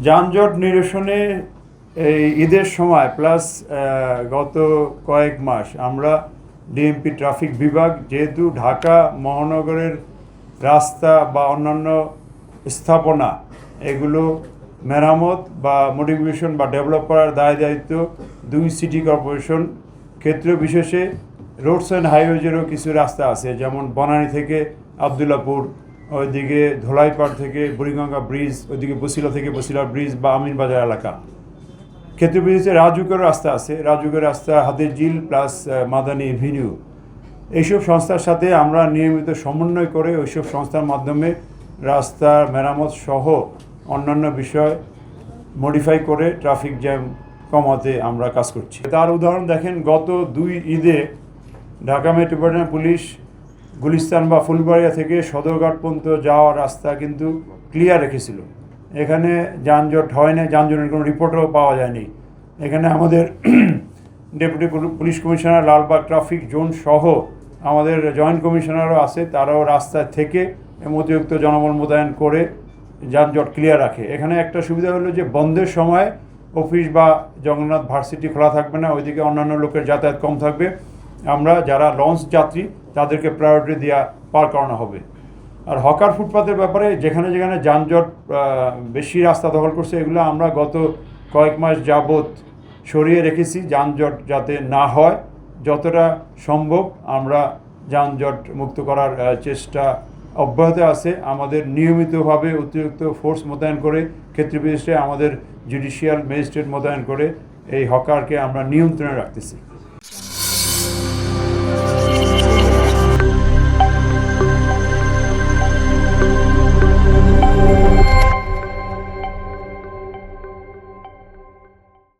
যানজট নিরসনে এই ঈদের সময় প্লাস গত কয়েক মাস আমরা ডিএমপি ট্রাফিক বিভাগ যেহেতু ঢাকা মহানগরের রাস্তা বা অন্যান্য স্থাপনা এগুলো মেরামত বা মডিফিকেশন বা ডেভেলপ করার দায়িত্ব দুই সিটি কর্পোরেশন, ক্ষেত্র বিশেষে রোডস অ্যান্ড হাইওয়েজেরও কিছু রাস্তা আছে, যেমন বনানী থেকে আবদুল্লাপুর, ওইদিকে ধোলাইপাড় থেকে বুড়িগঙ্গা ব্রিজ, ওইদিকে বসিলা থেকে বসিলা ব্রিজ বা আমিনবাজার এলাকা। ক্ষেত্র বিশেষে রাজুকের রাস্তা আছে, রাজুকের রাস্তা হাতের ঝিল প্লাস মাদানী এভিনিউ। এইসব সংস্থার সাথে আমরা নিয়মিত সমন্বয় করে ওইসব সংস্থার মাধ্যমে রাস্তার মেরামত সহ অন্যান্য বিষয় মডিফাই করে ট্রাফিক জ্যাম কমাতে আমরা কাজ করছি। তার উদাহরণ দেখেন, গত 2 ঈদে ঢাকা মেট্রোপলিটন পুলিশ গুলিস্তান বা ফুলবাড়িয়া থেকে সদরঘাট পর্যন্ত যাওয়ার রাস্তা কিন্তু ক্লিয়ার রেখেছিল। এখানে যানজট হয় না, যানজটের কোনো রিপোর্টও পাওয়া যায়নি। এখানে আমাদের deputy police commissioner, Lalbagh traffic zone সহ আমাদের জয়েন্ট কমিশনারও আছে, তারাও রাস্তা থেকে অতিরিক্ত জনবল মোতায়েন করে যানজট ক্লিয়ার রাখে। এখানে একটা সুবিধা হলো যে বন্ধের সময় অফিস বা জগন্নাথ ভার্সিটি খোলা থাকবে না, ওইদিকে অন্যান্য লোকের যাতায়াত কম থাকবে। আমরা যারা লঞ্চ যাত্রী তাদেরকে প্রায়োরিটি দেওয়া পার করানো হবে। আর হকার ফুটপাতের ব্যাপারে যেখানে যেখানে যানজট বেশি রাস্তা দখল করছে, এগুলো আমরা গত কয়েক মাস যাবৎ সরিয়ে রেখেছি, যানজট যাতে না হয়। যতটা সম্ভব আমরা যানজট মুক্ত করার চেষ্টা অব্যাহত আছে। আমাদের নিয়মিতভাবে অতিরিক্ত ফোর্স মোতায়েন করে, ক্ষেত্রবিশেষে আমাদের জুডিশিয়াল ম্যাজিস্ট্রেট মোতায়েন করে এই হকারকে আমরা নিয়ন্ত্রণে রাখতেছি।